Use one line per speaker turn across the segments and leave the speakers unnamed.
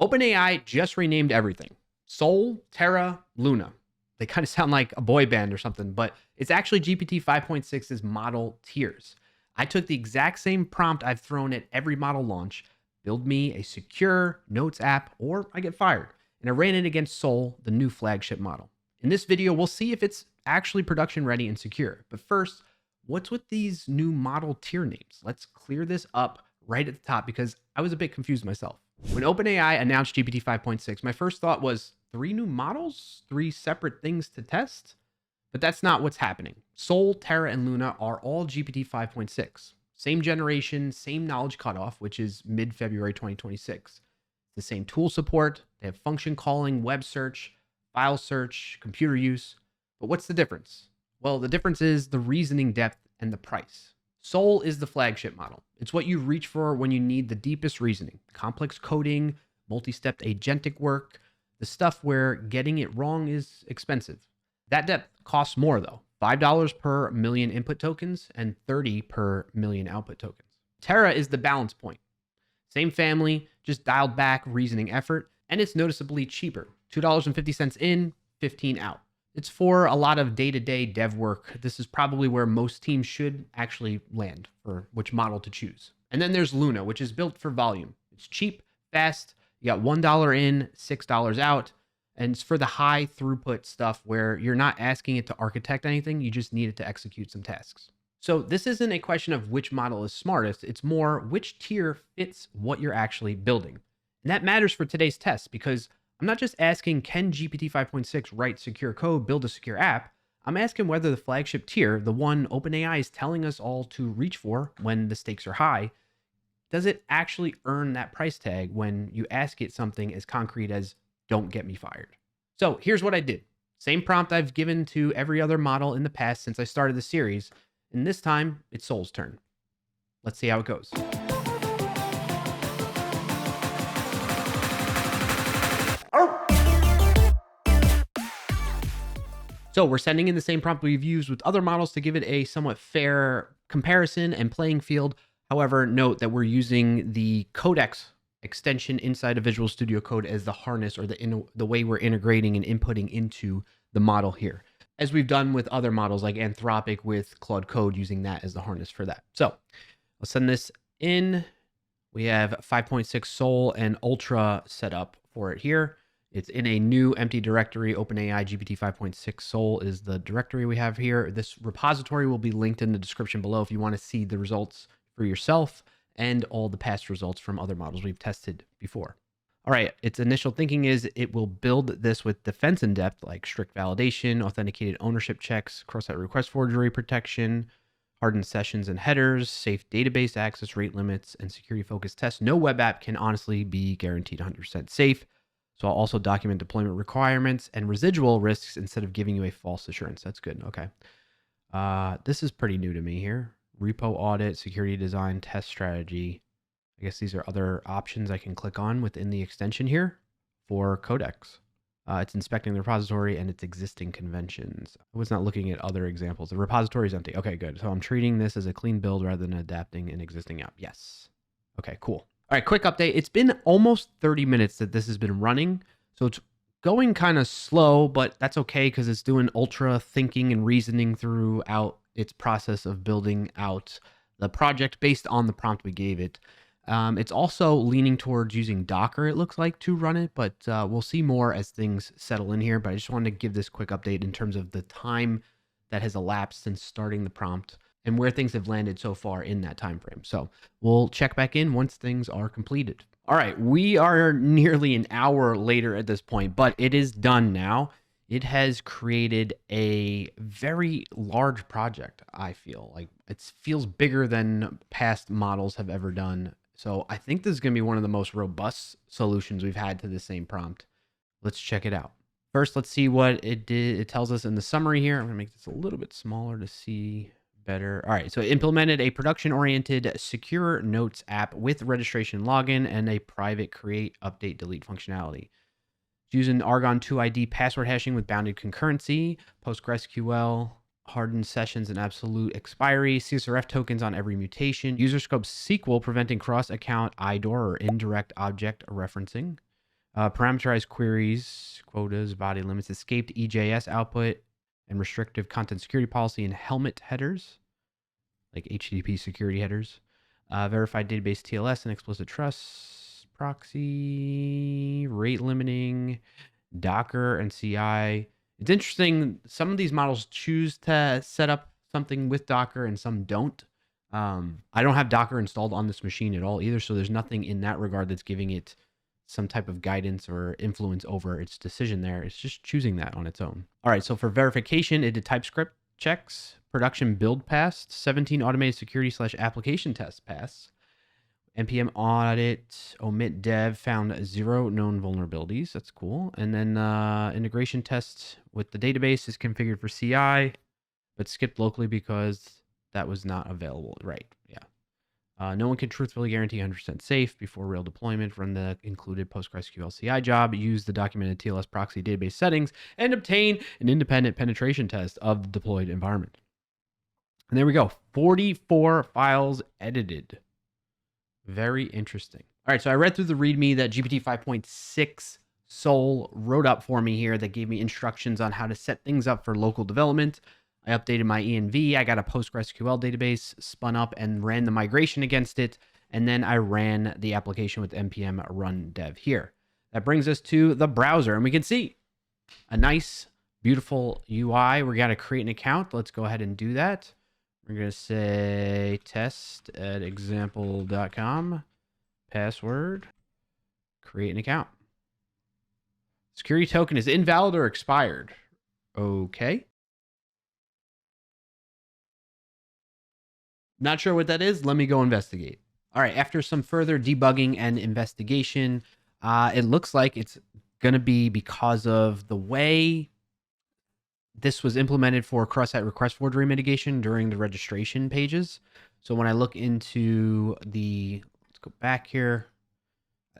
OpenAI just renamed everything. Sol, Terra, Luna. They kind of sound like a boy band or something, but it's actually GPT 5.6's model tiers. I took the exact same prompt I've thrown at every model launch, build me a secure notes app or I get fired. And I ran it against Sol, the new flagship model. In this video, we'll see if it's actually production ready and secure. But first, what's with these new model tier names? Let's clear this up right at the top because I was a bit confused myself. When OpenAI announced GPT 5.6, my first thought was 3 new models, 3 separate things to test? But that's not what's happening. Sol, Terra, and Luna are all GPT 5.6. Same generation, same knowledge cutoff, which is mid-February 2026. The same tool support, they have function calling, web search, file search, computer use. But what's the difference? Well, the difference is the reasoning depth and the price. Sol is the flagship model. It's what you reach for when you need the deepest reasoning, complex coding, multi-step agentic work, the stuff where getting it wrong is expensive. That depth costs more though, $5 per million input tokens and $30 per million output tokens. Terra is the balance point. Same family, just dialed back reasoning effort, and it's noticeably cheaper. $2.50 in, $15 out. It's for a lot of day-to-day dev work. This is probably where most teams should actually land for which model to choose. And then there's Luna, which is built for volume. It's cheap, fast. You got $1 in, $6 out. And it's for the high throughput stuff where you're not asking it to architect anything. You just need it to execute some tasks. So this isn't a question of which model is smartest. It's more which tier fits what you're actually building. And that matters for today's test because I'm not just asking, can GPT 5.6 write secure code, build a secure app? I'm asking whether the flagship tier, the one OpenAI is telling us all to reach for when the stakes are high, does it actually earn that price tag when you ask it something as concrete as don't get me fired? So here's what I did. Same prompt I've given to every other model in the past since I started the series. And this time it's Sol's turn. Let's see how it goes. So we're sending in the same prompt we've used with other models to give it a somewhat fair comparison and playing field. However, note that we're using the Codex extension inside of Visual Studio Code as the harness or the way we're integrating and inputting into the model here, as we've done with other models like Anthropic with Claude Code, using that as the harness for that. So let's send this in. We have 5.6 Sol and Ultra set up for it here. It's in a new empty directory. OpenAI GPT 5.6 Sol is the directory we have here. This repository will be linked in the description below if you want to see the results for yourself and all the past results from other models we've tested before. All right, its initial thinking is it will build this with defense in depth, like strict validation, authenticated ownership checks, cross-site request forgery protection, hardened sessions and headers, safe database access, rate limits, and security-focused tests. No web app can honestly be guaranteed 100% safe. So I'll also document deployment requirements and residual risks instead of giving you a false assurance. That's good. Okay. This is pretty new to me here. Repo audit, security design, test strategy. I guess these are other options I can click on within the extension here for Codex. It's inspecting the repository and its existing conventions. I was not looking at other examples. The repository is empty. Okay, good. So I'm treating this as a clean build rather than adapting an existing app. Yes. Okay, cool. All right, quick update. It's been almost 30 minutes that this has been running. So it's going kind of slow, but that's okay because it's doing ultra thinking and reasoning throughout its process of building out the project based on the prompt we gave it. It's also leaning towards using Docker, it looks like, to run it, but we'll see more as things settle in here. But I just wanted to give this quick update in terms of the time that has elapsed since starting the prompt and where things have landed so far in that time frame. So we'll check back in once things are completed. All right, we are nearly an hour later at this point, but it is done now. It has created a very large project, I feel. Like it feels bigger than past models have ever done. So I think this is going to be one of the most robust solutions we've had to the same prompt. Let's check it out. First, let's see what it did. It tells us in the summary here. I'm going to make this a little bit smaller to see better. All right, so it implemented a production-oriented secure notes app with registration login and a private create, update, delete functionality. It's using Argon 2 ID password hashing with bounded concurrency, PostgreSQL, hardened sessions and absolute expiry, CSRF tokens on every mutation, user scope SQL preventing cross-account IDOR or indirect object referencing, Parameterized queries, quotas, body limits, escaped EJS output, and restrictive content security policy and helmet headers, like HTTP security headers. Verified database TLS and explicit trust, proxy, rate limiting, Docker, and CI. It's interesting. Some of these models choose to set up something with Docker and some don't. I don't have Docker installed on this machine at all either, so there's nothing in that regard that's giving it some type of guidance or influence over its decision there. It's just choosing that on its own. All right, so for verification, it did TypeScript checks, production build passed, 17 automated security / application tests passed, npm audit omit dev found 0 known vulnerabilities. That's cool. And then integration tests with the database is configured for CI, but skipped locally because that was not available. Right, yeah. No one can truthfully guarantee 100% safe before real deployment. Run the included PostgreSQL CI job, use the documented TLS proxy database settings, and obtain an independent penetration test of the deployed environment. And there we go. 44 files edited. Very interesting. All right, so I read through the README that GPT-5.6 Sol wrote up for me here that gave me instructions on how to set things up for local development. I updated my env. I got a PostgreSQL database spun up and ran the migration against it. And then I ran the application with npm run dev here. That brings us to the browser, and we can see a nice, beautiful UI. We're going to create an account. Let's go ahead and do that. We're going to say test@example.com, password, create an account. Security token is invalid or expired. Okay. Not sure what that is. Let me go investigate. All right. After some further debugging and investigation, it looks like it's going to be because of the way this was implemented for cross-site request forgery mitigation during the registration pages. So when I look into the, let's go back here.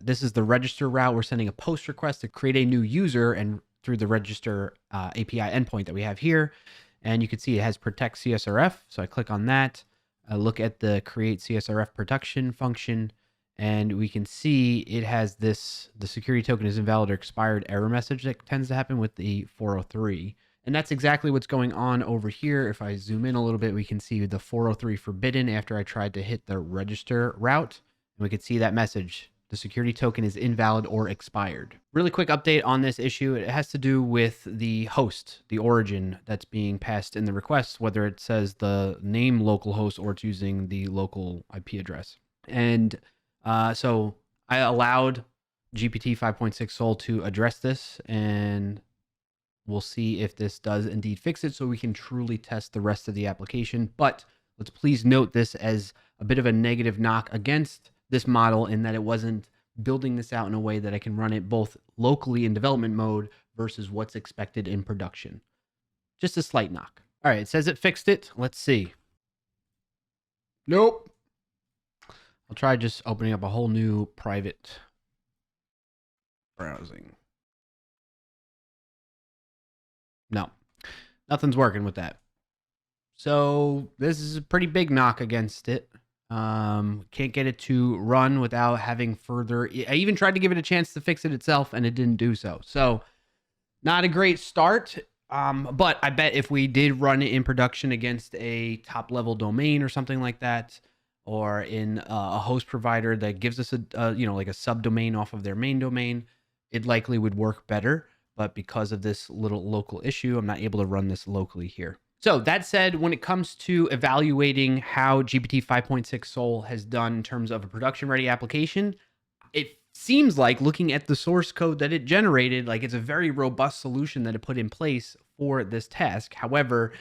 This is the register route. We're sending a post request to create a new user and through the register API endpoint that we have here. And you can see it has protect CSRF. So I click on that. I look at the create CSRF protection function, and we can see it has this, the security token is invalid or expired error message that tends to happen with the 403. And that's exactly what's going on over here. If I zoom in a little bit, we can see the 403 forbidden after I tried to hit the register route. And we can see that message. The security token is invalid or expired. Really quick update on this issue. It has to do with the host, the origin that's being passed in the request, whether it says the name localhost or it's using the local IP address. And so I allowed GPT 5.6 Sol to address this, and we'll see if this does indeed fix it so we can truly test the rest of the application. But let's please note this as a bit of a negative knock against this model in that it wasn't building this out in a way that I can run it both locally in development mode versus what's expected in production. Just a slight knock. All right, it says it fixed it. Let's see. Nope. I'll try just opening up a whole new private browsing. No, nothing's working with that. So this is a pretty big knock against it. Can't get it to run without having further. I even tried to give it a chance to fix it itself, and it didn't do so. So not a great start. But I bet if we did run it in production against a top level domain or something like that, or in a host provider that gives us a like a subdomain off of their main domain, it likely would work better. But because of this little local issue, I'm not able to run this locally here. So that said, when it comes to evaluating how GPT 5.6 Sol has done in terms of a production-ready application, it seems like looking at the source code that it generated, like it's a very robust solution that it put in place for this task. However,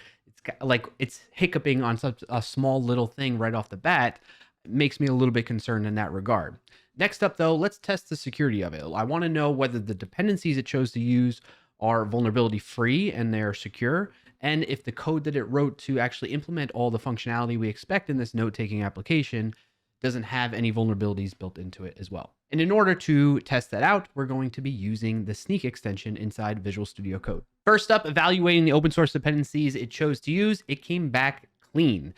it's hiccuping on such a small little thing right off the bat. It makes me a little bit concerned in that regard. Next up, though, let's test the security of it. I want to know whether the dependencies it chose to use are vulnerability-free and they're secure, and if the code that it wrote to actually implement all the functionality we expect in this note-taking application doesn't have any vulnerabilities built into it as well. And in order to test that out, we're going to be using the Snyk extension inside Visual Studio Code. First up, evaluating the open source dependencies it chose to use, it came back clean.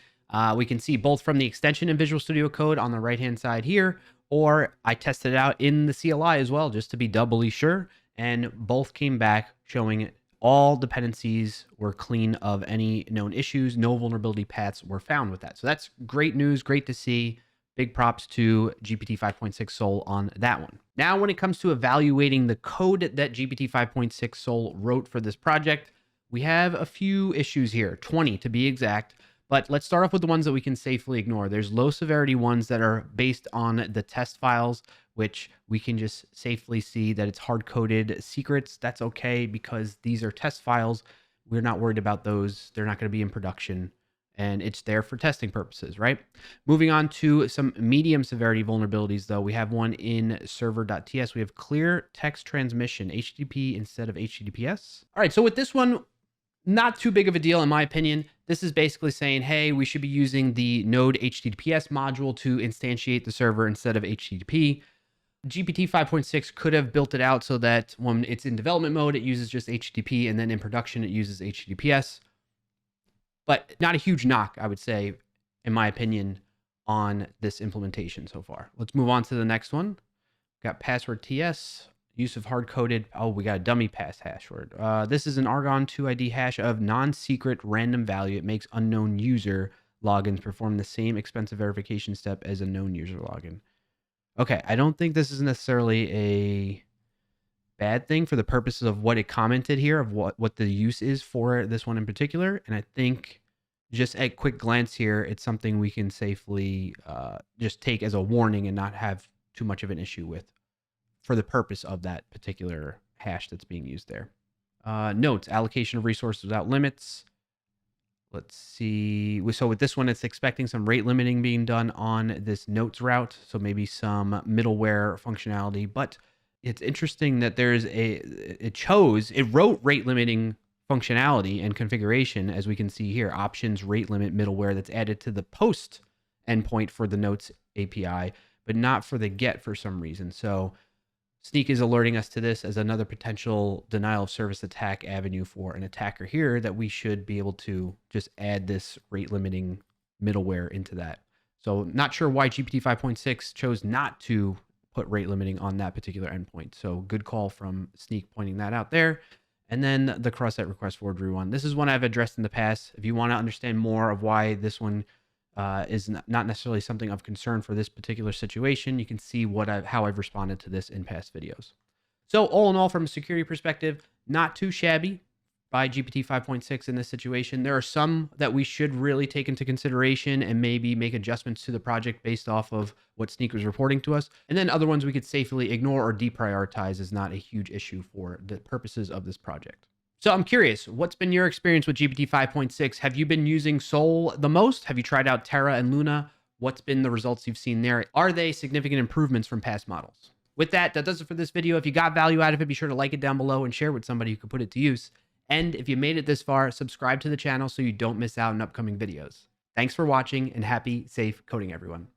We can see both from the extension in Visual Studio Code on the right-hand side here, or I tested it out in the CLI as well, just to be doubly sure. And both came back showing all dependencies were clean of any known issues. No vulnerability paths were found with that. So that's great news. Great to see. Big props to GPT 5.6 Sol on that one. Now, when it comes to evaluating the code that GPT 5.6 Sol wrote for this project, we have a few issues here, 20 to be exact. But let's start off with the ones that we can safely ignore. There's low severity ones that are based on the test files, which we can just safely see that it's hard-coded secrets. That's okay because these are test files. We're not worried about those. They're not going to be in production, and it's there for testing purposes, right? Moving on to some medium severity vulnerabilities, though. We have one in server.ts. We have clear text transmission, HTTP instead of HTTPS. All right, so with this one, not too big of a deal, in my opinion. This is basically saying, hey, we should be using the node HTTPS module to instantiate the server instead of HTTP. GPT 5.6 could have built it out so that when it's in development mode, it uses just HTTP, and then in production, it uses HTTPS. But not a huge knock, I would say, in my opinion, on this implementation so far. Let's move on to the next one. Got password TS. Use of hard-coded, oh, we got a dummy pass hash word. This is an Argon 2 ID hash of non-secret random value. It makes unknown user logins perform the same expensive verification step as a known user login. Okay, I don't think this is necessarily a bad thing for the purposes of what it commented here, of what the use is for this one in particular. And I think just at quick glance here, it's something we can safely just take as a warning and not have too much of an issue with, for the purpose of that particular hash that's being used there. Notes, allocation of resources without limits. Let's see. So with this one, it's expecting some rate limiting being done on this notes route. So maybe some middleware functionality, but it's interesting that it wrote rate limiting functionality and configuration, as we can see here, options, rate limit, middleware that's added to the post endpoint for the notes API, but not for the get for some reason. So Snyk is alerting us to this as another potential denial of service attack avenue for an attacker here, that we should be able to just add this rate limiting middleware into that. So not sure why GPT 5.6 chose not to put rate limiting on that particular endpoint. So good call from Snyk pointing that out there. And then the cross-site request forgery one. This is one I've addressed in the past. If you want to understand more of why this one is not necessarily something of concern for this particular situation, you can see how I've responded to this in past videos. So all in all, from a security perspective, not too shabby by GPT 5.6 in this situation. There are some that we should really take into consideration and maybe make adjustments to the project based off of what Snyk was reporting to us. And then other ones we could safely ignore or deprioritize is not a huge issue for the purposes of this project. So I'm curious, what's been your experience with GPT 5.6? Have you been using Sol the most? Have you tried out Terra and Luna? What's been the results you've seen there? Are they significant improvements from past models? With that does it for this video. If you got value out of it, be sure to like it down below and share with somebody who could put it to use. And if you made it this far, subscribe to the channel so you don't miss out on upcoming videos. Thanks for watching, and happy, safe coding, everyone.